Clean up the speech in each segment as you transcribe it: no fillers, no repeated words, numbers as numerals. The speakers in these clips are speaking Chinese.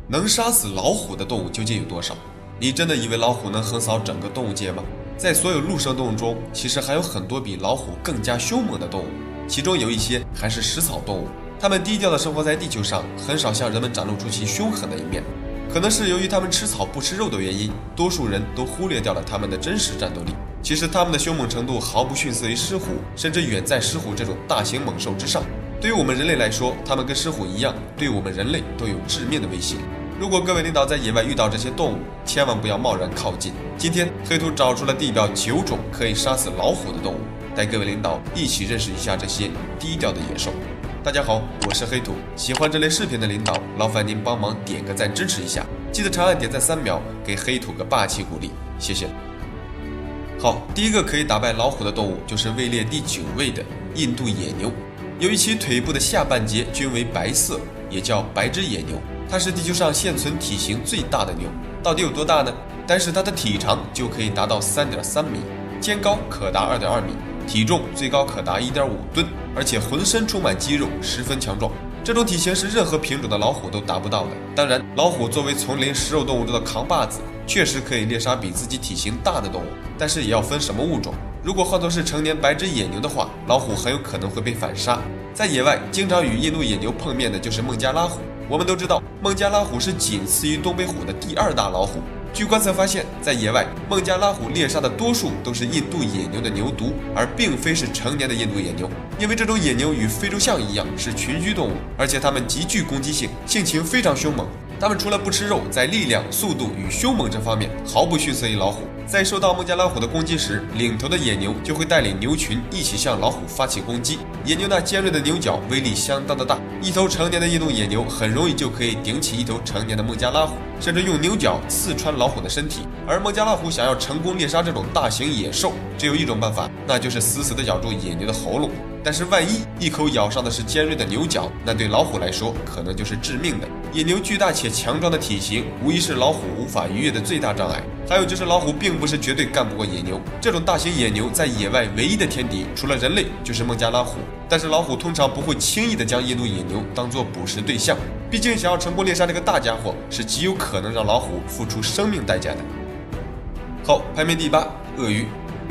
能杀死老虎的动物究竟有多少？你真的以为老虎能横扫整个动物界吗？在所有陆生动物中，其实还有很多比老虎更加凶猛的动物，其中有一些还是食草动物。它们低调地生活在地球上，很少向人们展露出其凶狠的一面。可能是由于它们吃草不吃肉的原因，多数人都忽略掉了它们的真实战斗力。其实它们的凶猛程度毫不逊色于狮虎，甚至远在狮虎这种大型猛兽之上。对于我们人类来说，它们跟狮虎一样，对我们人类都有致命的威胁。如果各位领导在野外遇到这些动物，千万不要贸然靠近。今天黑土找出了地表9种可以杀死老虎的动物，带各位领导一起认识一下这些低调的野兽。大家好，我是黑土，喜欢这类视频的领导，劳烦您帮忙点个赞支持一下，记得长按点赞3秒，给黑土个霸气鼓励，谢谢。好，第一个可以打败老虎的动物就是位列第9位的印度野牛。由于其腿部的下半截均为白色，也叫白质野牛，它是地球上现存体型最大的牛。到底有多大呢？但是它的体长就可以达到3.3米，肩高可达2.2米，体重最高可达1.5吨，而且浑身充满肌肉，十分强壮。这种体型是任何品种的老虎都达不到的。当然，老虎作为丛林食肉动物中的扛把子，确实可以猎杀比自己体型大的动物，但是也要分什么物种。如果换作是成年白质野牛的话，老虎很有可能会被反杀。在野外，经常与印度野牛碰面的就是孟加拉虎。我们都知道，孟加拉虎是仅次于东北虎的第2大老虎。据观测发现，在野外，孟加拉虎猎杀的多数都是印度野牛的牛犊，而并非是成年的印度野牛。因为这种野牛与非洲象一样是群居动物，而且它们极具攻击性，性情非常凶猛。它们除了不吃肉，在力量、速度与凶猛这方面毫不逊色于老虎。在受到孟加拉虎的攻击时，领头的野牛就会带领牛群一起向老虎发起攻击。野牛那尖锐的牛角威力相当的大，一头成年的印度野牛很容易就可以顶起一头成年的孟加拉虎，甚至用牛角刺穿老虎的身体。而孟加拉虎想要成功猎杀这种大型野兽，只有一种办法，那就是死死地咬住野牛的喉咙。但是万一一口咬上的是尖锐的牛角，那对老虎来说可能就是致命的。野牛巨大且强壮的体型，无疑是老虎无法逾越的最大障碍。还有就是老虎并不是绝对干不过野牛，这种大型野牛在野外唯一的天敌，除了人类就是孟加拉虎。但是老虎通常不会轻易的将印度野牛当作捕食对象，毕竟想要成功猎杀这个大家伙，是极有可能让老虎付出生命代价的。好，排名第8，鳄鱼。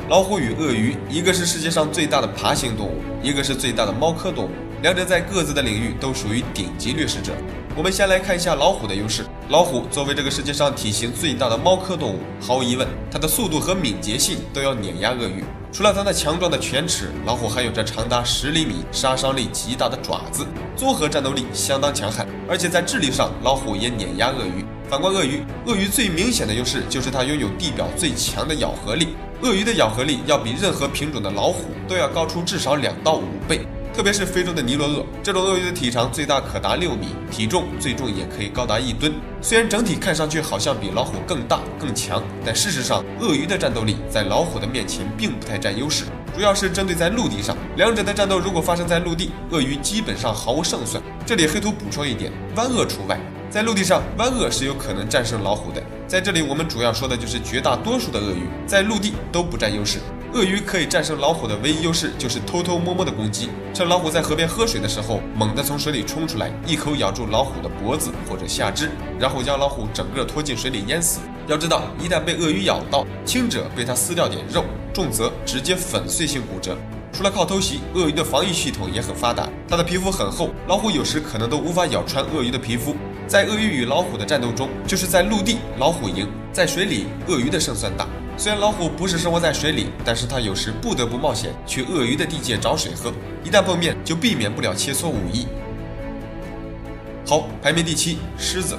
老虎与鳄鱼，一个是世界上最大的爬行动物，一个是最大的猫科动物，两者在各自的领域都属于顶级掠食者。我们先来看一下老虎的优势。老虎作为这个世界上体型最大的猫科动物，毫无疑问，它的速度和敏捷性都要碾压鳄鱼。除了它那强壮的犬齿，老虎还有着长达10厘米、杀伤力极大的爪子，综合战斗力相当强悍。而且在智力上，老虎也碾压鳄鱼。反观鳄鱼，鳄鱼最明显的优势就是它拥有地表最强的咬合力。鳄鱼的咬合力要比任何品种的老虎都要高出至少2到5倍。特别是非洲的尼罗鳄，这种鳄鱼的体长最大可达6米，体重最重也可以高达1吨。虽然整体看上去好像比老虎更大更强，但事实上，鳄鱼的战斗力在老虎的面前并不太占优势，主要是针对在陆地上。两者的战斗如果发生在陆地，鳄鱼基本上毫无胜算。这里黑土补充一点，湾鳄除外。在陆地上，湾鳄是有可能战胜老虎的。在这里，我们主要说的就是绝大多数的鳄鱼在陆地都不占优势。鳄鱼可以战胜老虎的唯一优势就是偷偷摸摸的攻击，趁老虎在河边喝水的时候，猛地从水里冲出来，一口咬住老虎的脖子或者下肢，然后将老虎整个拖进水里淹死。要知道，一旦被鳄鱼咬到，轻者被它撕掉点肉，重则直接粉碎性骨折。除了靠偷袭，鳄鱼的防御系统也很发达，它的皮肤很厚，老虎有时可能都无法咬穿鳄鱼的皮肤。在鳄鱼与老虎的战斗中，就是在陆地老虎赢，在水里鳄鱼的胜算大。虽然老虎不是生活在水里，但是它有时不得不冒险去鳄鱼的地界找水喝，一旦碰面就避免不了切磋武艺。好，排名第7，狮子。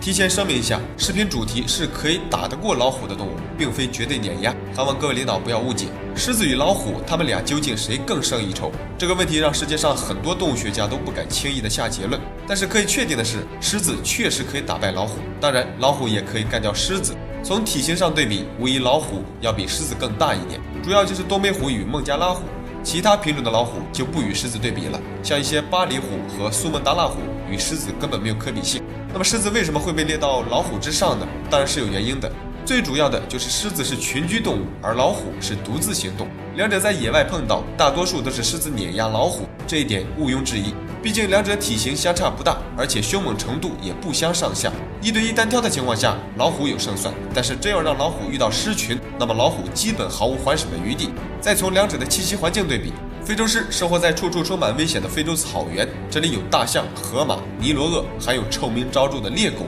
提前声明一下，视频主题是可以打得过老虎的动物，并非绝对碾压，还望各位领导不要误解。狮子与老虎，它们俩究竟谁更胜一筹？这个问题让世界上很多动物学家都不敢轻易的下结论。但是可以确定的是，狮子确实可以打败老虎，当然老虎也可以干掉狮子。从体型上对比，无疑老虎要比狮子更大一点，主要就是东北虎与孟加拉虎。其他品种的老虎就不与狮子对比了，像一些巴黎虎和苏门答腊虎与狮子根本没有可比性。那么狮子为什么会被列到老虎之上呢？当然是有原因的。最主要的就是狮子是群居动物，而老虎是独自行动。两者在野外碰到，大多数都是狮子碾压老虎，这一点毋庸置疑。毕竟两者体型相差不大，而且凶猛程度也不相上下。1对1单挑的情况下，老虎有胜算，但是真要让老虎遇到狮群，那么老虎基本毫无还手的余地。再从两者的栖息环境对比，非洲狮生活在处处充满危险的非洲草原，这里有大象、河马、尼罗鳄，还有臭名昭著的猎狗。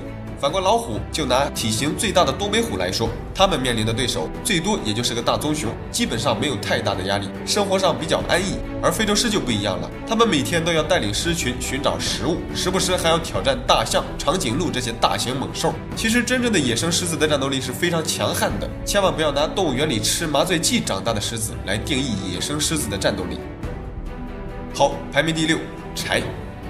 反观老虎，就拿体型最大的东北虎来说，他们面临的对手最多也就是个大棕熊，基本上没有太大的压力，生活上比较安逸。而非洲狮就不一样了，他们每天都要带领狮群寻找食物，时不时还要挑战大象、长颈鹿这些大型猛兽。其实真正的野生狮子的战斗力是非常强悍的，千万不要拿动物园里吃麻醉剂长大的狮子来定义野生狮子的战斗力。好，排名第6，豺，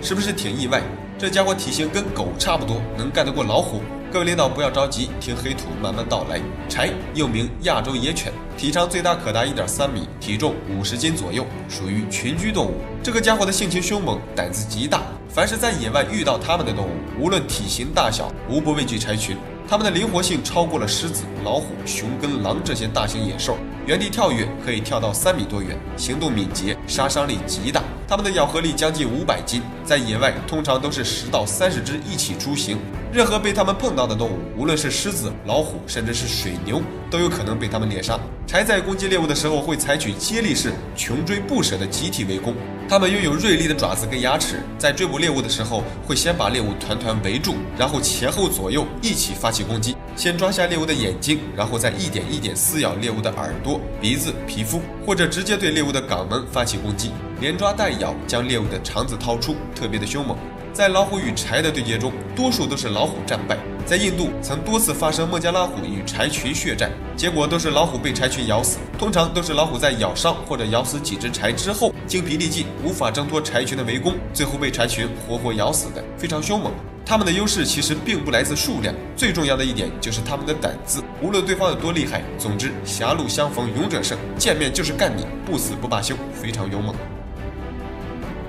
是不是挺意外？这家伙体型跟狗差不多，能干得过老虎。各位领导不要着急，听黑土慢慢道来。豺又名亚洲野犬，体长最大可达1.3米，体重50斤左右，属于群居动物。这个家伙的性情凶猛，胆子极大，凡是在野外遇到它们的动物，无论体型大小，无不畏惧豺群。它们的灵活性超过了狮子、老虎、熊跟狼这些大型野兽，原地跳跃可以跳到3米多远，行动敏捷，杀伤力极大。它们的咬合力将近500斤，在野外通常都是10到30只一起出行。任何被它们碰到的动物，无论是狮子、老虎，甚至是水牛，都有可能被它们猎杀。豺在攻击猎物的时候，会采取接力式、穷追不舍的集体围攻。它们拥有锐利的爪子跟牙齿，在追捕猎物的时候，会先把猎物团团围住，然后前后左右一起发起攻击。先抓下猎物的眼睛，然后再一点一点撕咬猎物的耳朵、鼻子、皮肤，或者直接对猎物的肛门发起攻击，连抓带咬，将猎物的肠子掏出，特别的凶猛。在老虎与豺的对决中，多数都是老虎战败。在印度曾多次发生孟加拉虎与豺群血战，结果都是老虎被豺群咬死，通常都是老虎在咬伤或者咬死几只豺之后，精疲力尽，无法挣脱豺群的围攻，最后被豺群活活咬死的，非常凶猛。他们的优势其实并不来自数量，最重要的一点就是他们的胆子，无论对方有多厉害，总之狭路相逢勇者胜，见面就是干你，不死不罢休，非常勇猛。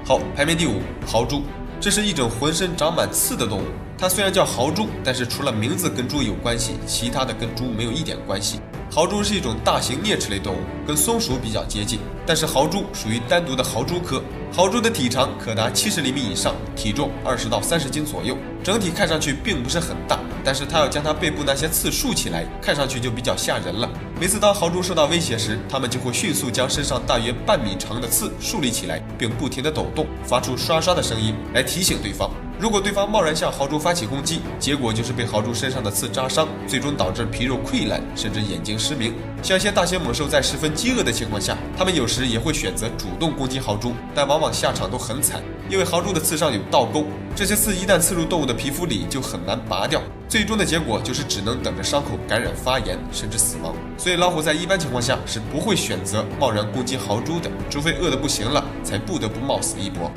好，排名第5，豪猪。这是一种浑身长满刺的动物，它虽然叫豪猪，但是除了名字跟猪有关系，其他的跟猪没有一点关系。豪猪是一种大型啮齿类动物，跟松鼠比较接近，但是豪猪属于单独的豪猪科。豪猪的体长可达70厘米以上，体重20到30斤左右，整体看上去并不是很大，但是它要将它背部那些刺竖起来，看上去就比较吓人了。每次当豪猪受到威胁时，它们就会迅速将身上大约半米长的刺竖立起来，并不停地抖动，发出刷刷的声音来提醒对方。如果对方贸然向豪猪发起攻击，结果就是被豪猪身上的刺扎伤，最终导致皮肉溃烂，甚至眼睛失明。像一些大型猛兽在十分饥饿的情况下，它们有时也会选择主动攻击豪猪，但往往下场都很惨，因为豪猪的刺上有倒钩，这些刺一旦刺入动物的皮肤里，就很难拔掉，最终的结果就是只能等着伤口感染发炎，甚至死亡。所以老虎在一般情况下是不会选择贸然攻击豪猪的，除非饿得不行了，才不得不冒死一搏。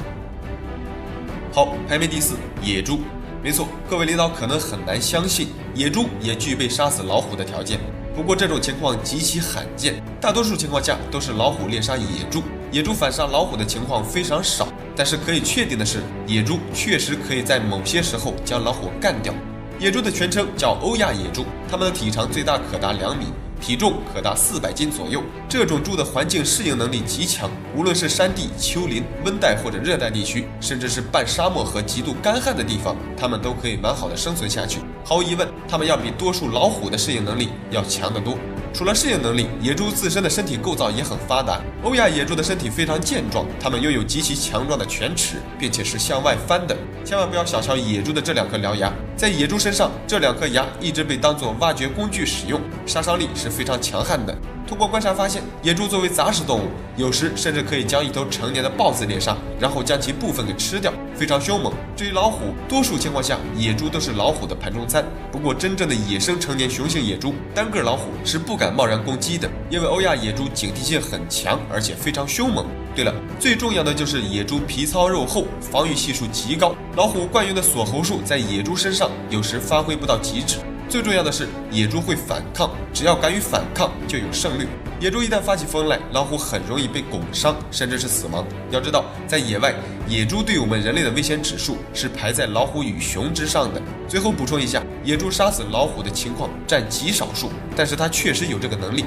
好，排名第4，野猪。没错，各位领导可能很难相信，野猪也具备杀死老虎的条件。不过这种情况极其罕见，大多数情况下都是老虎猎杀野猪，野猪反杀老虎的情况非常少。但是可以确定的是，野猪确实可以在某些时候将老虎干掉。野猪的全称叫欧亚野猪，它们的体长最大可达2米。体重可达400斤左右。这种猪的环境适应能力极强，无论是山地、丘陵、温带或者热带地区，甚至是半沙漠和极度干旱的地方，它们都可以蛮好的生存下去。毫无疑问，它们要比多数老虎的适应能力要强得多。除了适应能力，野猪自身的身体构造也很发达。欧亚野猪的身体非常健壮，它们拥有极其强壮的犬齿，并且是向外翻的。千万不要小瞧野猪的这2颗獠牙，在野猪身上，这2颗牙一直被当作挖掘工具使用，杀伤力是非常强悍的。通过观察发现，野猪作为杂食动物，有时甚至可以将一头成年的豹子猎杀，然后将其部分给吃掉，非常凶猛。至于老虎，多数情况下野猪都是老虎的盘中餐。不过真正的野生成年雄性野猪，单个老虎是不敢贸然攻击的，因为欧亚野猪警惕性很强，而且非常凶猛。对了，最重要的就是野猪皮糙肉厚，防御系数极高。老虎惯用的锁喉术在野猪身上有时发挥不到极致。最重要的是，野猪会反抗，只要敢于反抗，就有胜率。野猪一旦发起疯来，老虎很容易被拱伤，甚至是死亡。要知道，在野外，野猪对我们人类的危险指数是排在老虎与熊之上的。最后补充一下，野猪杀死老虎的情况占极少数，但是它确实有这个能力。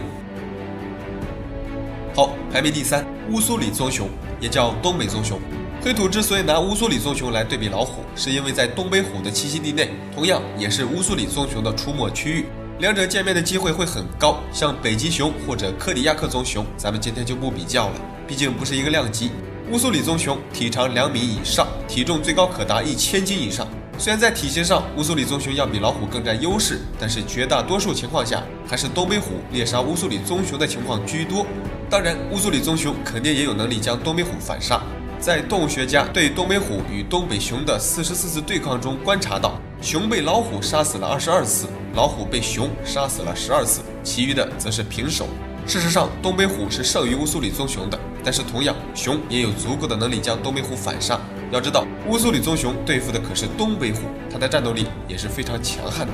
好，排名第3，乌苏里棕熊，也叫东北棕熊。黑土之所以拿乌苏里棕熊来对比老虎，是因为在东北虎的栖息地内，同样也是乌苏里棕熊的出没区域，两者见面的机会会很高。像北极熊或者科迪亚克棕熊，咱们今天就不比较了，毕竟不是一个量级。乌苏里棕熊体长2米以上，体重最高可达1000斤以上。虽然在体型上乌苏里棕熊要比老虎更占优势，但是绝大多数情况下还是东北虎猎杀乌苏里棕熊的情况居多。当然，乌苏里棕熊肯定也有能力将东北虎反杀。在动物学家对东北虎与东北熊的44次对抗中观察到，熊被老虎杀死了22次，老虎被熊杀死了12次，其余的则是平手。事实上，东北虎是胜于乌苏里棕熊的，但是同样，熊也有足够的能力将东北虎反杀。要知道，乌苏里棕熊对付的可是东北虎，它的战斗力也是非常强悍的。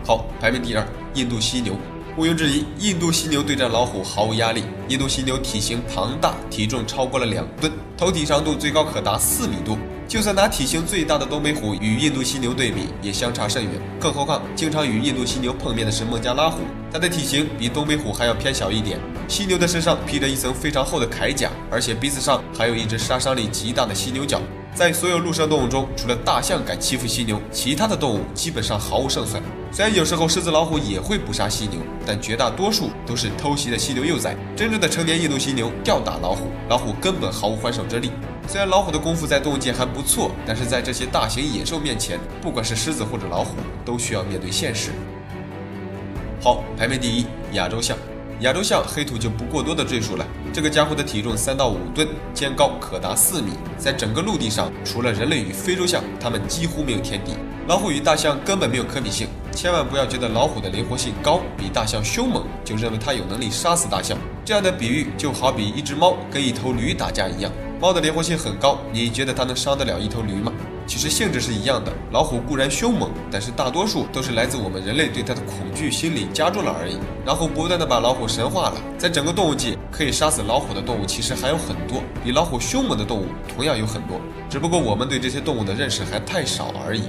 好，排名第2，印度犀牛。毋庸置疑，印度犀牛对战老虎毫无压力。印度犀牛体型庞大，体重超过了2吨，头体长度最高可达4米多。就算拿体型最大的东北虎与印度犀牛对比，也相差甚远。更何况，经常与印度犀牛碰面的是孟加拉虎，它的体型比东北虎还要偏小一点。犀牛的身上披着一层非常厚的铠甲，而且鼻子上还有一只杀伤力极大的犀牛角。在所有陆生动物中，除了大象敢欺负犀牛，其他的动物基本上毫无胜算。虽然有时候狮子老虎也会捕杀犀牛，但绝大多数都是偷袭的犀牛幼崽。真正的成年印度犀牛吊打老虎，老虎根本毫无还手之力。虽然老虎的功夫在动物界还不错，但是在这些大型野兽面前，不管是狮子或者老虎，都需要面对现实。好，排名第1，亚洲象。亚洲象黑土就不过多的赘述了，这个家伙的体重3到5吨，肩高可达4米，在整个陆地上，除了人类与非洲象，它们几乎没有天敌。老虎与大象根本没有可比性，千万不要觉得老虎的灵活性高，比大象凶猛，就认为它有能力杀死大象。这样的比喻就好比一只猫跟一头驴打架一样，猫的灵活性很高，你觉得它能伤得了一头驴吗？其实性质是一样的，老虎固然凶猛，但是大多数都是来自我们人类对它的恐惧心理加重了而已。然后不断的把老虎神化了，在整个动物界可以杀死老虎的动物其实还有很多，比老虎凶猛的动物同样有很多，只不过我们对这些动物的认识还太少而已。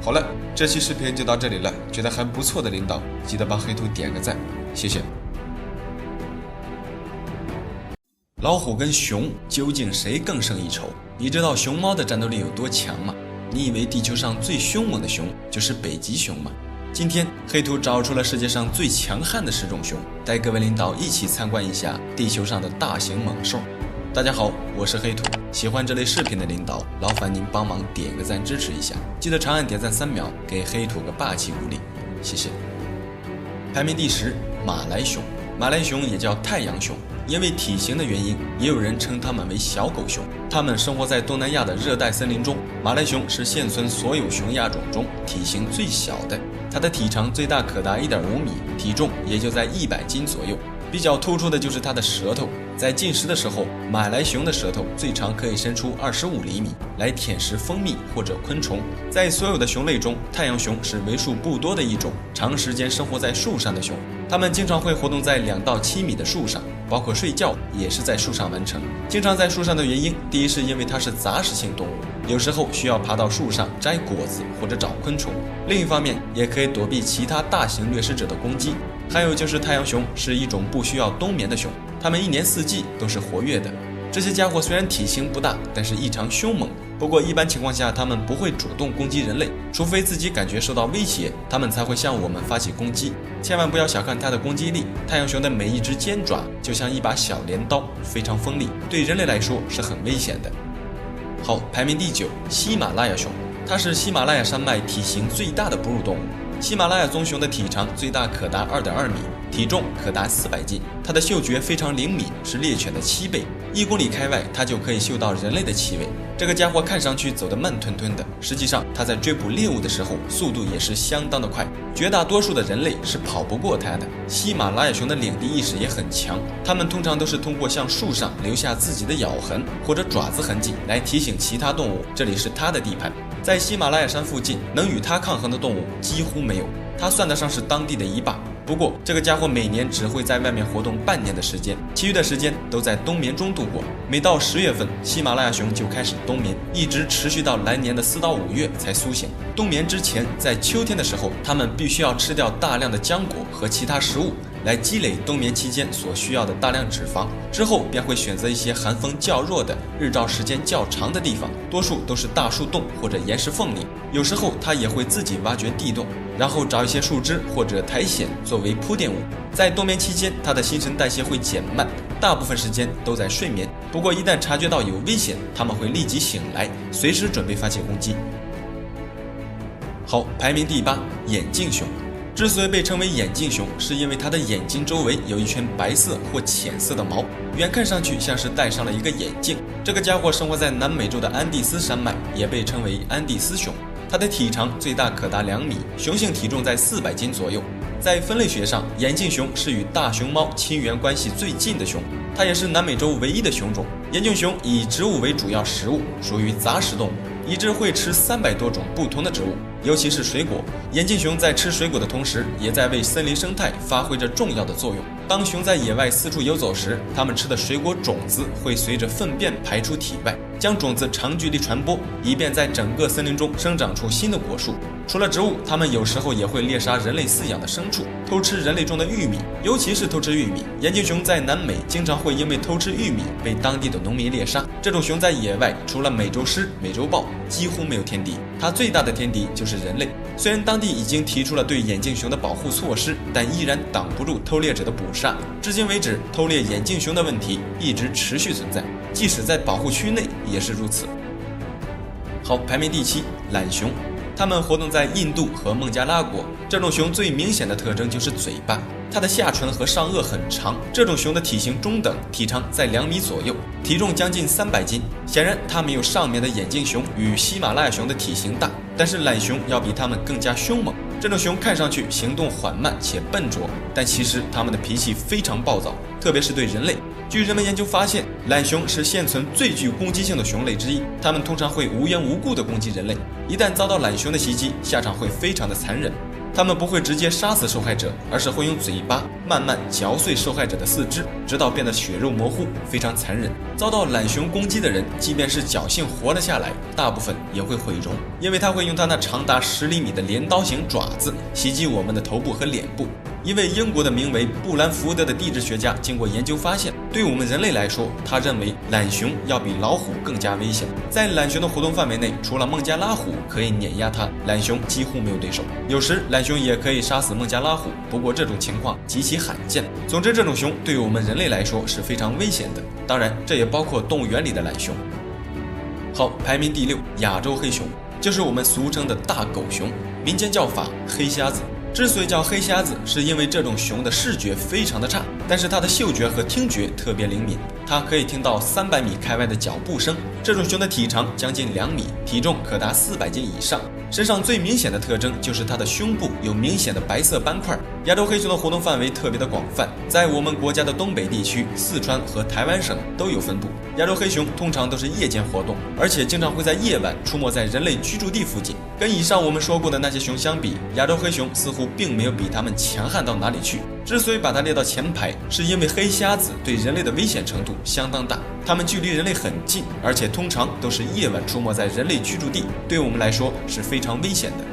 好了，这期视频就到这里了，觉得还不错的领导记得帮黑土点个赞，谢谢。老虎跟熊究竟谁更胜一筹？你知道熊猫的战斗力有多强吗？你以为地球上最凶猛的熊就是北极熊吗？今天黑土找出了世界上最强悍的10种熊，带各位领导一起参观一下地球上的大型猛兽。大家好，我是黑土，喜欢这类视频的领导，劳烦您帮忙点个赞支持一下，记得长按点赞3秒，给黑土个霸气鼓励，谢谢。排名第10，马来熊。马来熊也叫太阳熊，因为体型的原因，也有人称它们为小狗熊。它们生活在东南亚的热带森林中。马来熊是现存所有熊亚种中体型最小的，它的体长最大可达1.5米，体重也就在100斤左右。比较突出的就是它的舌头，在进食的时候，马来熊的舌头最长可以伸出25厘米，来舔食蜂蜜或者昆虫。在所有的熊类中，太阳熊是为数不多的一种长时间生活在树上的熊。它们经常会活动在2到7米的树上，包括睡觉也是在树上完成。经常在树上的原因，第一是因为它是杂食性动物，有时候需要爬到树上摘果子或者找昆虫；另一方面，也可以躲避其他大型掠食者的攻击。还有就是太阳熊是一种不需要冬眠的熊，它们1年4季都是活跃的。这些家伙虽然体型不大，但是异常凶猛。不过一般情况下，它们不会主动攻击人类，除非自己感觉受到威胁，它们才会向我们发起攻击。千万不要小看它的攻击力，太阳熊的每一只尖爪就像一把小镰刀，非常锋利，对人类来说是很危险的。好，排名第9，喜马拉雅熊。它是喜马拉雅山脉体型最大的哺乳动物。喜马拉雅棕熊的体长最大可达2.2米，体重可达400斤。它的嗅觉非常灵敏，是猎犬的7倍。1公里开外，它就可以嗅到人类的气味。这个家伙看上去走得慢吞吞的，实际上它在追捕猎物的时候，速度也是相当的快。绝大多数的人类是跑不过它的。喜马拉雅熊的领地意识也很强，它们通常都是通过向树上留下自己的咬痕或者爪子痕迹来提醒其他动物这里是它的地盘。在喜马拉雅山附近，能与它抗衡的动物几乎没有，它算得上是当地的一霸。不过，这个家伙每年只会在外面活动半年的时间，其余的时间都在冬眠中度过。每到10月份，喜马拉雅熊就开始冬眠，一直持续到来年的4到5月才苏醒。冬眠之前，在秋天的时候，它们必须要吃掉大量的浆果和其他食物，来积累冬眠期间所需要的大量脂肪，之后便会选择一些寒风较弱的、日照时间较长的地方，多数都是大树洞或者岩石缝里。有时候它也会自己挖掘地洞，然后找一些树枝或者苔藓作为铺垫物。在冬眠期间，它的新陈代谢会减慢，大部分时间都在睡眠。不过一旦察觉到有危险，它们会立即醒来，随时准备发起攻击。好，排名第8，眼镜熊。之所以被称为眼镜熊，是因为它的眼睛周围有一圈白色或浅色的毛，远看上去像是戴上了一个眼镜。这个家伙生活在南美洲的安第斯山脉，也被称为安第斯熊。它的体长最大可达2米，雄性体重在400斤左右。在分类学上，眼镜熊是与大熊猫亲缘关系最近的熊，它也是南美洲唯一的熊种。眼镜熊以植物为主要食物，属于杂食动物，一只会吃300多种不同的植物，尤其是水果。眼镜熊在吃水果的同时，也在为森林生态发挥着重要的作用。当熊在野外四处游走时，它们吃的水果种子会随着粪便排出体外，将种子长距离传播，以便在整个森林中生长出新的果树。除了植物，它们有时候也会猎杀人类饲养的牲畜，偷吃人类种的玉米，尤其是偷吃玉米。眼镜熊在南美经常会因为偷吃玉米被当地的农民猎杀。这种熊在野外除了美洲狮、美洲豹，几乎没有天敌，它最大的天敌就是人类。虽然当地已经提出了对眼镜熊的保护措施，但依然挡不住偷猎者的捕杀。至今为止，偷猎眼镜熊的问题一直持续存在，即使在保护区内也是如此。好，排名第7，懒熊。它们活动在印度和孟加拉国。这种熊最明显的特征就是嘴巴，它的下唇和上颚很长。这种熊的体型中等，体长在2米左右，体重将近300斤。显然，它没有上面的眼镜熊与喜马拉雅熊的体型大，但是懒熊要比它们更加凶猛。这种熊看上去行动缓慢且笨拙，但其实它们的脾气非常暴躁，特别是对人类。据人们研究发现，懒熊是现存最具攻击性的熊类之一，它们通常会无缘无故地攻击人类。一旦遭到懒熊的袭击，下场会非常的残忍。它们不会直接杀死受害者，而是会用嘴巴慢慢嚼碎受害者的四肢，直到变得血肉模糊，非常残忍。遭到懒熊攻击的人，即便是侥幸活了下来，大部分也会毁容，因为它会用它那长达10厘米的镰刀形爪子袭击我们的头部和脸部。一位英国的名为布兰福德的地质学家经过研究发现，对我们人类来说，他认为懒熊要比老虎更加危险。在懒熊的活动范围内，除了孟加拉虎可以碾压它，懒熊几乎没有对手。有时懒熊也可以杀死孟加拉虎，不过这种情况极其罕见。总之，这种熊对于我们人类来说是非常危险的，当然这也包括动物园里的懒熊。好，排名第6，亚洲黑熊，就是我们俗称的大狗熊，民间叫法黑瞎子。之所以叫黑瞎子，是因为这种熊的视觉非常的差，但是它的嗅觉和听觉特别灵敏，它可以听到300米开外的脚步声。这种熊的体长将近2米，体重可达400斤以上。身上最明显的特征就是它的胸部有明显的白色斑块。亚洲黑熊的活动范围特别的广泛，在我们国家的东北地区、四川和台湾省都有分布。亚洲黑熊通常都是夜间活动，而且经常会在夜晚出没在人类居住地附近。跟以上我们说过的那些熊相比，亚洲黑熊似乎并没有比它们强悍到哪里去。之所以把它列到前排，是因为黑瞎子对人类的危险程度相当大，它们距离人类很近，而且通常都是夜晚出没在人类居住地，对我们来说是非常危险的。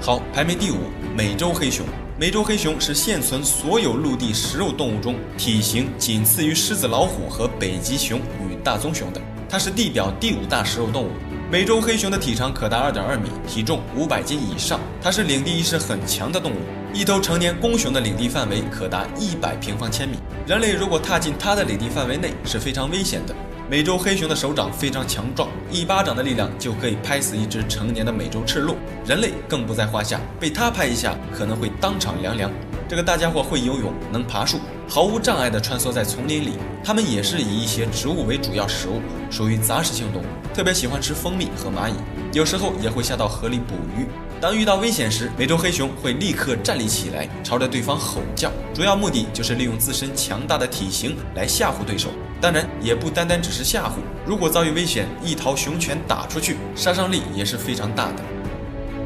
好，排名第5，美洲黑熊。美洲黑熊是现存所有陆地食肉动物中体型仅次于狮子、老虎和北极熊与大棕熊的，它是地表第5大食肉动物。美洲黑熊的体长可达2.2米，体重500斤以上，它是领地意识很强的动物。一头成年公熊的领地范围可达100平方千米，人类如果踏进它的领地范围内是非常危险的。美洲黑熊的手掌非常强壮，1巴掌的力量就可以拍死一只成年的美洲赤鹿，人类更不在话下，被它拍一下可能会当场凉凉。这个大家伙会游泳，能爬树，毫无障碍地穿梭在丛林里。它们也是以一些植物为主要食物，属于杂食性动物，特别喜欢吃蜂蜜和蚂蚁，有时候也会下到河里捕鱼。当遇到危险时，美洲黑熊会立刻站立起来，朝着对方吼叫，主要目的就是利用自身强大的体型来吓唬对手。当然，也不单单只是吓唬，如果遭遇危险，一套熊拳打出去，杀伤力也是非常大的。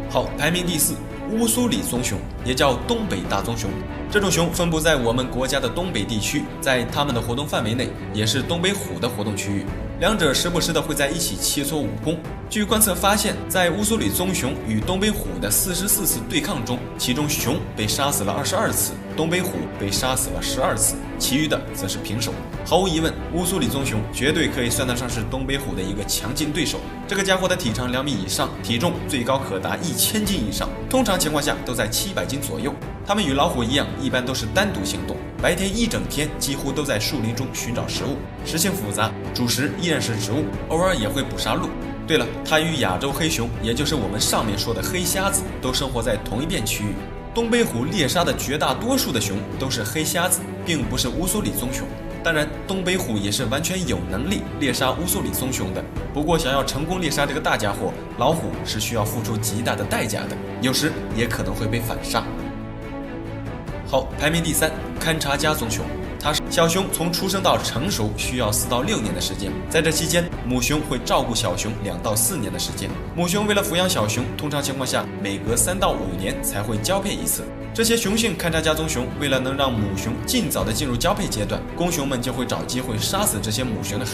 好，排名第4，乌苏里棕熊，也叫东北大棕熊。这种熊分布在我们国家的东北地区，在它们的活动范围内，也是东北虎的活动区域。两者时不时的会在一起切磋武功。据观测发现，在乌苏里棕熊与东北虎的44次对抗中，其中熊被杀死了22次，东北虎被杀死了12次，其余的则是平手。毫无疑问，乌苏里棕熊绝对可以算得上是东北虎的一个强劲对手。这个家伙的体长2米以上，体重最高可达1000斤以上，通常情况下都在700斤左右。它们与老虎一样，一般都是单独行动，白天一整天几乎都在树林中寻找食物，食性复杂，主食依然是植物，偶尔也会捕杀鹿。对了，它与亚洲黑熊，也就是我们上面说的黑瞎子，都生活在同一片区域。东北虎猎杀的绝大多数的熊都是黑瞎子，并不是乌苏里棕熊。当然，东北虎也是完全有能力猎杀乌苏里棕熊的。不过，想要成功猎杀这个大家伙，老虎是需要付出极大的代价的，有时也可能会被反杀。好，排名第3，堪察加棕熊。它是小熊从出生到成熟需要4到6年的时间，在这期间，母熊会照顾小熊2到4年的时间。母熊为了抚养小熊，通常情况下每隔3到5年才会交配一次。这些雄性堪察加棕熊为了能让母熊尽早的进入交配阶段，公熊们就会找机会杀死这些母熊的。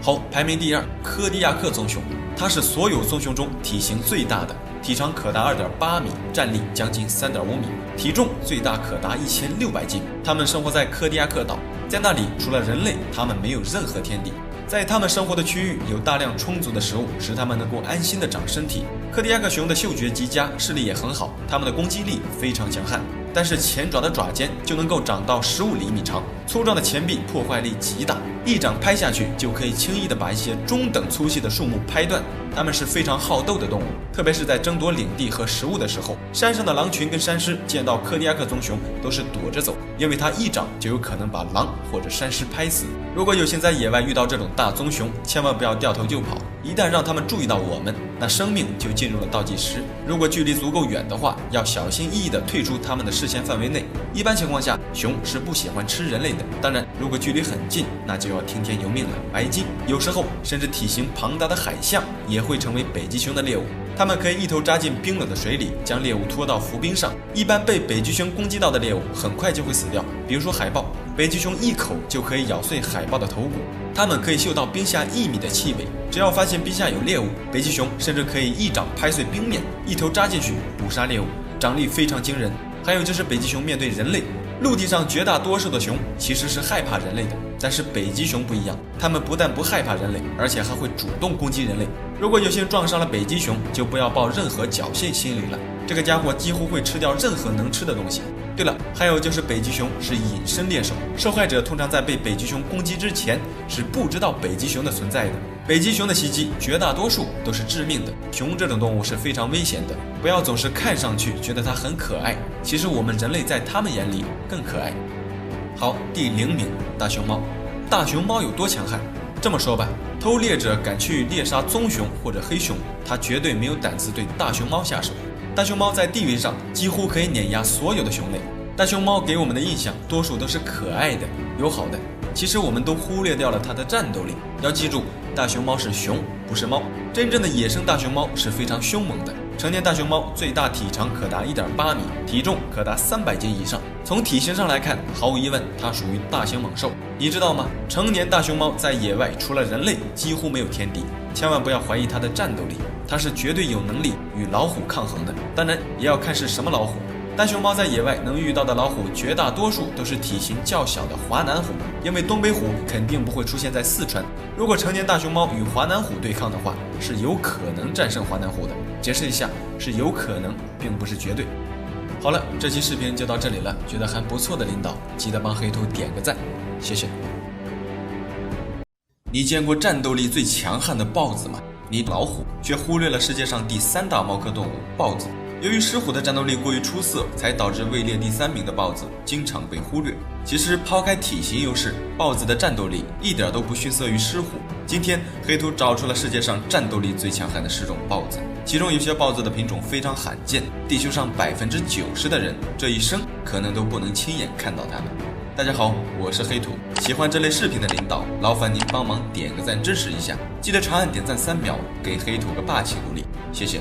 好，排名第2，科迪亚克棕熊。它是所有棕熊中体型最大的，体长可达2.8米，站立将近3.5米，体重最大可达1600斤。它们生活在科迪亚克岛，在那里除了人类，它们没有任何天敌。在它们生活的区域有大量充足的食物，使它们能够安心的长身体。科迪亚克熊的嗅觉极佳，视力也很好，它们的攻击力非常强悍。但是前爪的爪尖就能够长到15厘米长，粗壮的前臂破坏力极大，一掌拍下去就可以轻易的把一些中等粗细的树木拍断。它们是非常好斗的动物，特别是在争夺领地和食物的时候，山上的狼群跟山狮见到科迪亚克棕熊都是躲着走，因为它一掌就有可能把狼或者山狮拍死。如果有幸在野外遇到这种大棕熊，千万不要掉头就跑，一旦让它们注意到我们，那生命就进入了倒计时。如果距离足够远的话，要小心翼翼地退出它们的视线范围内。一般情况下，熊是不喜欢吃人类的，当然如果距离很近，那就要听天由命了。白鲸，有时候甚至体型庞大的海象也会成为北极熊的猎物。它们可以一头扎进冰冷的水里，将猎物拖到浮冰上。一般被北极熊攻击到的猎物很快就会死掉，比如说海豹，北极熊一口就可以咬碎海豹的头骨。它们可以嗅到冰下1米的气味，只要发现冰下有猎物，北极熊甚至可以一掌拍碎冰面，一头扎进去捕杀猎物，掌力非常惊人。还有就是北极熊面对人类，陆地上绝大多数的熊其实是害怕人类的，但是北极熊不一样，它们不但不害怕人类，而且还会主动攻击人类。如果有幸撞上了北极熊，就不要抱任何侥幸心理了，这个家伙几乎会吃掉任何能吃的东西。对了，还有就是北极熊是隐身猎手，受害者通常在被北极熊攻击之前是不知道北极熊的存在的。北极熊的袭击绝大多数都是致命的，熊这种动物是非常危险的，不要总是看上去觉得它很可爱，其实我们人类在它们眼里更可爱。好，第0名，大熊猫。大熊猫有多强悍？这么说吧，偷猎者敢去猎杀棕熊或者黑熊，他绝对没有胆子对大熊猫下手。大熊猫在地位上几乎可以碾压所有的熊类。大熊猫给我们的印象多数都是可爱的、友好的，其实我们都忽略掉了它的战斗力。要记住，大熊猫是熊，不是猫。真正的野生大熊猫是非常凶猛的。成年大熊猫最大体长可达1.8米，体重可达300斤以上。从体型上来看，毫无疑问，它属于大型猛兽。你知道吗？成年大熊猫在野外除了人类几乎没有天敌，千万不要怀疑它的战斗力，它是绝对有能力与老虎抗衡的。当然，也要看是什么老虎。大熊猫在野外能遇到的老虎，绝大多数都是体型较小的华南虎，因为东北虎肯定不会出现在四川。如果成年大熊猫与华南虎对抗的话，是有可能战胜华南虎的。解释一下，是有可能，并不是绝对。好了，这期视频就到这里了，觉得还不错的领导，记得帮黑兔点个赞，谢谢。你见过战斗力最强悍的豹子吗？你老虎却忽略了世界上第3大猫科动物豹子。由于狮虎的战斗力过于出色，才导致位列第3名的豹子经常被忽略。其实抛开体型优势，豹子的战斗力一点都不逊色于狮虎。今天黑兔找出了世界上战斗力最强悍的10种豹子，其中有些豹子的品种非常罕见，地球上90%的人这一生可能都不能亲眼看到它们。大家好，我是黑兔，喜欢这类视频的领导，劳烦您帮忙点个赞支持一下，记得长按点赞3秒，给黑兔个霸气鼓励，谢谢。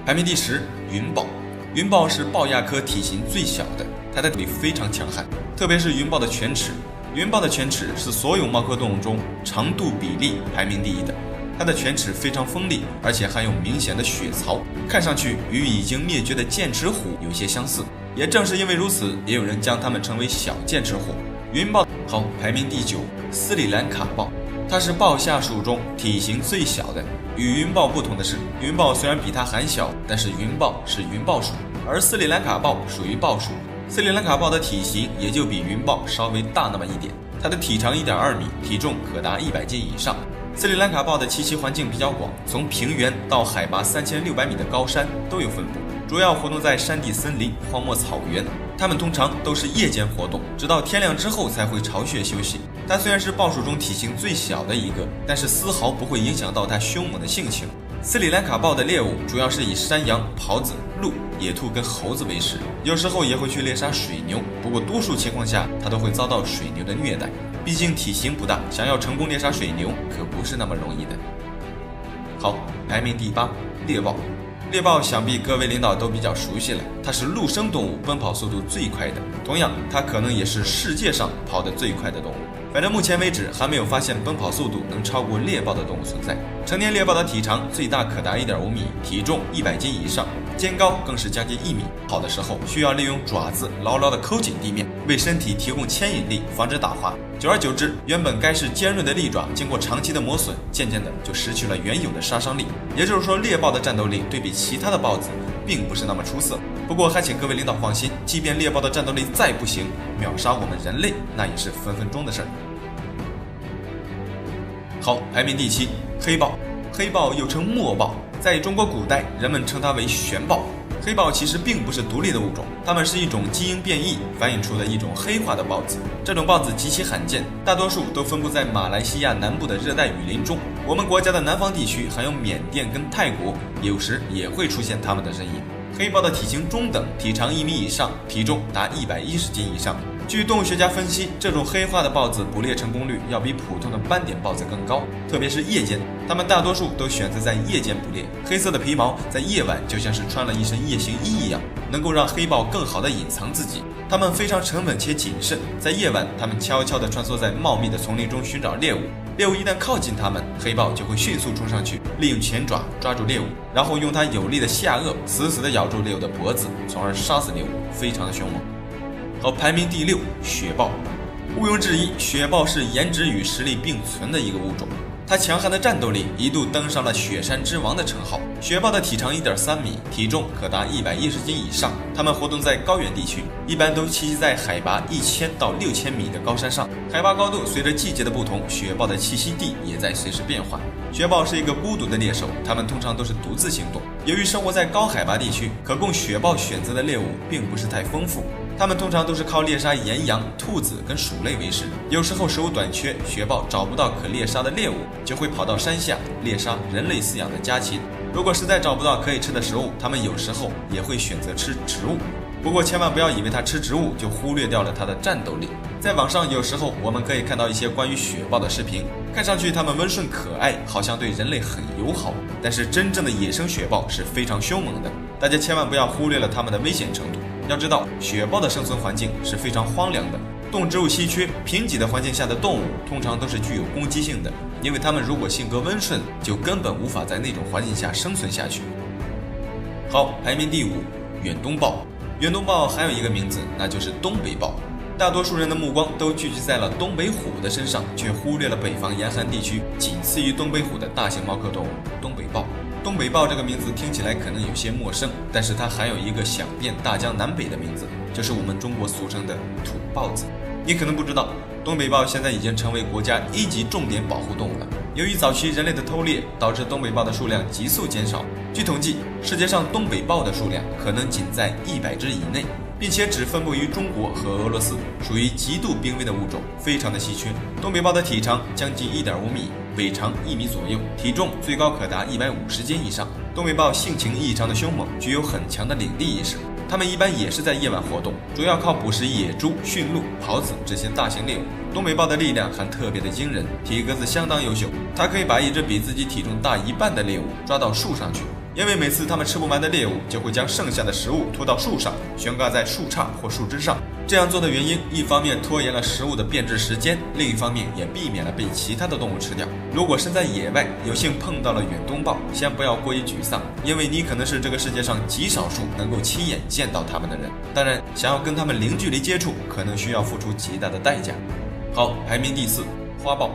排名第10，云豹。云豹是豹亚科体型最小的，它的腿非常强悍，特别是云豹的犬齿。云豹的犬齿是所有猫科动物中长度比例排名第1的，它的犬齿非常锋利，而且含有明显的血槽，看上去与已经灭绝的剑齿虎有些相似。也正是因为如此，也有人将它们称为小剑齿虎。云豹好，排名第9，斯里兰卡豹，它是豹下属中体型最小的。与云豹不同的是，云豹虽然比它还小，但是云豹是云豹属，而斯里兰卡豹属于豹属。斯里兰卡豹的体型也就比云豹稍微大那么一点，它的体长1.2米，体重可达100斤以上。斯里兰卡豹的栖息环境比较广，从平原到海拔3600米的高山都有分布，主要活动在山地森林、荒漠草原。它们通常都是夜间活动，直到天亮之后才会巢穴休息。它虽然是豹属中体型最小的一个，但是丝毫不会影响到它凶猛的性情。斯里兰卡豹的猎物主要是以山羊、狍子、鹿、野兔跟猴子为食，有时候也会去猎杀水牛，不过多数情况下它都会遭到水牛的虐待，毕竟体型不大，想要成功猎杀水牛可不是那么容易的。好，排名第8，猎豹。猎豹想必各位领导都比较熟悉了，它是陆生动物奔跑速度最快的，同样它可能也是世界上跑得最快的动物。反正目前为止还没有发现奔跑速度能超过猎豹的动物存在。成年猎豹的体长最大可达1.5米，体重100斤以上，肩高更是将近1米。跑的时候需要利用爪子牢牢地扣紧地面，为身体提供牵引力，防止打滑。久而久之，原本该是尖锐的利爪，经过长期的磨损，渐渐的就失去了原有的杀伤力。也就是说，猎豹的战斗力对比其他的豹子并不是那么出色。不过还请各位领导放心，即便猎豹的战斗力再不行，秒杀我们人类那也是分分钟的事儿。好，排名第7，黑豹。黑豹又称墨豹，在中国古代人们称它为玄豹。黑豹其实并不是独立的物种，它们是一种基因变异繁衍出的一种黑化的豹子。这种豹子极其罕见，大多数都分布在马来西亚南部的热带雨林中。我们国家的南方地区还有缅甸跟泰国，有时也会出现它们的身影。黑豹的体型中等，体长1米以上，体重达110斤以上。据动物学家分析，这种黑化的豹子捕猎成功率要比普通的斑点豹子更高，特别是夜间，它们大多数都选择在夜间捕猎。黑色的皮毛在夜晚就像是穿了一身夜行衣一样，能够让黑豹更好地隐藏自己。它们非常沉稳且谨慎，在夜晚，它们悄悄地穿梭在茂密的丛林中寻找猎物。猎物一旦靠近它们，黑豹就会迅速冲上去，利用前爪抓住猎物，然后用它有力的下颚死死地咬住猎物的脖子，从而杀死猎物，非常的凶猛。好，排名第6，雪豹。毋庸置疑，雪豹是颜值与实力并存的一个物种。它强悍的战斗力一度登上了雪山之王的称号。雪豹的体长1.3米，体重可达110斤以上。它们活动在高原地区，一般都栖息在海拔1000到6000米的高山上。海拔高度随着季节的不同，雪豹的栖息地也在随时变换。雪豹是一个孤独的猎手，它们通常都是独自行动。由于生活在高海拔地区，可供雪豹选择的猎物并不是太丰富。它们通常都是靠猎杀岩羊、兔子跟鼠类为食。有时候食物短缺，雪豹找不到可猎杀的猎物，就会跑到山下猎杀人类饲养的家禽。如果实在找不到可以吃的食物，它们有时候也会选择吃植物。不过千万不要以为它吃植物就忽略掉了它的战斗力。在网上有时候我们可以看到一些关于雪豹的视频，看上去它们温顺可爱，好像对人类很友好，但是真正的野生雪豹是非常凶猛的。大家千万不要忽略了它们的危险程度。要知道，雪豹的生存环境是非常荒凉的，动植物稀缺，贫瘠的环境下的动物通常都是具有攻击性的，因为它们如果性格温顺，就根本无法在那种环境下生存下去。好，排名第5，远东豹。远东豹还有一个名字，那就是东北豹。大多数人的目光都聚集在了东北虎的身上，却忽略了北方严寒地区仅次于东北虎的大型猫科动物东北豹。东北豹这个名字听起来可能有些陌生，但是它还有一个响遍大江南北的名字，就是我们中国俗称的土豹子。你可能不知道，东北豹现在已经成为国家1级重点保护动物了。由于早期人类的偷猎，导致东北豹的数量急速减少。据统计，世界上东北豹的数量可能仅在100只以内，并且只分布于中国和俄罗斯，属于极度濒危的物种，非常的稀缺。东北豹的体长将近1.5米，尾长1米左右，体重最高可达150斤以上。东北豹性情异常的凶猛，具有很强的领地意识。它们一般也是在夜晚活动，主要靠捕食野猪、驯鹿、狍子这些大型猎物。东北豹的力量还特别的惊人，体格子相当优秀，它可以把一只比自己体重大1半的猎物抓到树上去。因为每次它们吃不完的猎物就会将剩下的食物拖到树上，悬挂在树杈或树枝上。这样做的原因，一方面拖延了食物的变质时间，另一方面也避免了被其他的动物吃掉。如果身在野外，有幸碰到了远东豹，先不要过于沮丧，因为你可能是这个世界上极少数能够亲眼见到它们的人。当然，想要跟它们零距离接触，可能需要付出极大的代价。好，排名第4，花豹。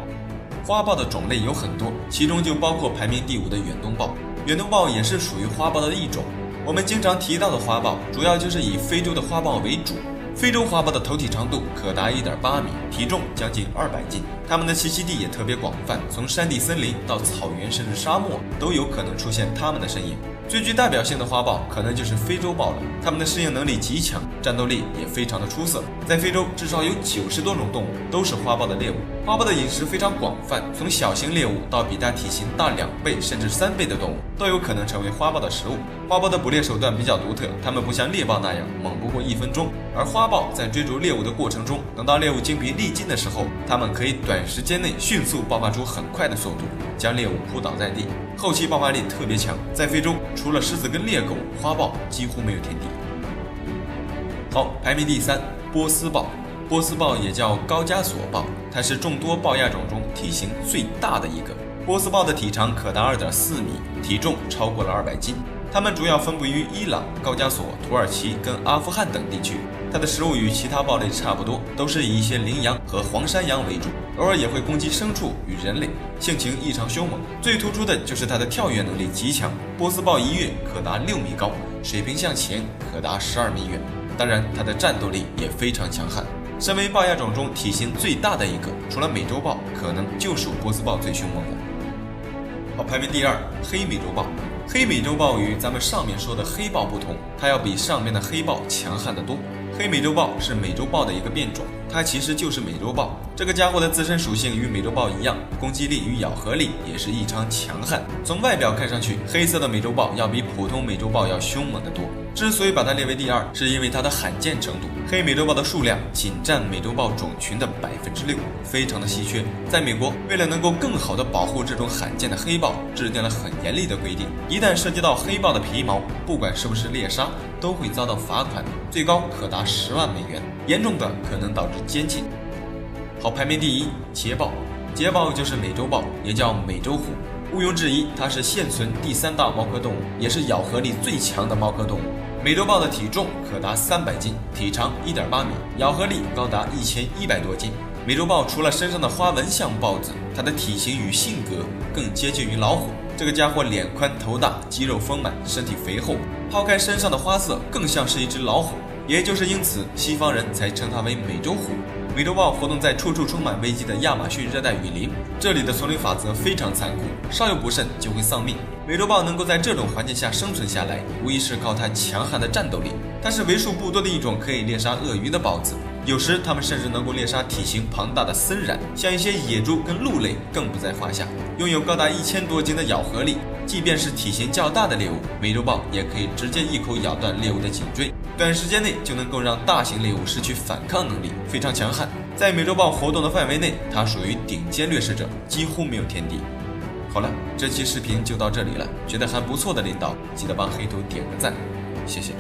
花豹的种类有很多，其中就包括排名第5的远东豹。远东豹也是属于花豹的一种。我们经常提到的花豹，主要就是以非洲的花豹为主。非洲花豹的头体长度可达1.8米，体重将近200斤。它们的栖息地也特别广泛，从山地森林到草原甚至沙漠都有可能出现它们的身影。最具代表性的花豹可能就是非洲豹了，它们的适应能力极强，战斗力也非常的出色。在非洲，至少有90多种动物都是花豹的猎物。花豹的饮食非常广泛，从小型猎物到比它体型大2倍甚至3倍的动物，都有可能成为花豹的食物。花豹的捕猎手段比较独特，它们不像猎豹那样猛不过1分钟，而花豹在追逐猎物的过程中，等到猎物精疲力尽的时候，它们可以短时间内迅速爆发出很快的速度，将猎物扑倒在地，后期爆发力特别强。在非洲，除了狮子跟猎狗，花豹几乎没有天敌。好，排名第3，波斯豹。波斯豹也叫高加索豹，它是众多豹亚种中体型最大的一个。波斯豹的体长可达2.4米，体重超过了200斤。它们主要分布于伊朗、高加索、土耳其跟阿富汗等地区。它的食物与其他豹类差不多，都是以一些羚羊和黄山羊为主，偶尔也会攻击牲畜与人类，性情异常凶猛。最突出的就是它的跳跃能力极强，波斯豹一跃可达6米高，水平向前可达12米远。当然，它的战斗力也非常强悍。身为豹亚种中体型最大的一个，除了美洲豹，可能就属波斯豹最凶猛了。好，排名第2，黑美洲豹。黑美洲豹与咱们上面说的黑豹不同，它要比上面的黑豹强悍得多。黑美洲豹是美洲豹的一个变种，它其实就是美洲豹。这个家伙的自身属性与美洲豹一样，攻击力与咬合力也是异常强悍。从外表看上去，黑色的美洲豹要比普通美洲豹要凶猛得多。之所以把它列为第2，是因为它的罕见程度。黑美洲豹的数量仅占美洲豹种群的6%，非常的稀缺。在美国，为了能够更好的保护这种罕见的黑豹，制定了很严厉的规定，一旦涉及到黑豹的皮毛，不管是不是猎杀，都会遭到罚款，最高可达10万美元，严重的可能导致监禁。好，排名第1，捷豹。捷豹就是美洲豹，也叫美洲虎。毋庸置疑，它是现存第3大猫科动物，也是咬合力最强的猫科动物。美洲豹的体重可达300斤，体长1.8米，咬合力高达1100多斤。美洲豹除了身上的花纹像豹子，它的体型与性格更接近于老虎。这个家伙脸宽头大，肌肉丰满，身体肥厚，抛开身上的花色，更像是一只老虎。也就是因此，西方人才称它为美洲虎。美洲豹活动在处处充满危机的亚马逊热带雨林，这里的丛林法则非常残酷，稍有不慎就会丧命。美洲豹能够在这种环境下生存下来，无疑是靠它强悍的战斗力。它是为数不多的一种可以猎杀鳄鱼的豹子，有时它们甚至能够猎杀体型庞大的森蚺，像一些野猪跟鹿类更不在话下。拥有高达1000多斤的咬合力，即便是体型较大的猎物，美洲豹也可以直接一口咬断猎物的颈椎，短时间内就能够让大型猎物失去反抗能力，非常强悍。在美洲豹活动的范围内，它属于顶尖掠食者，几乎没有天敌。好了，这期视频就到这里了，觉得还不错的领导，记得帮黑头点个赞，谢谢。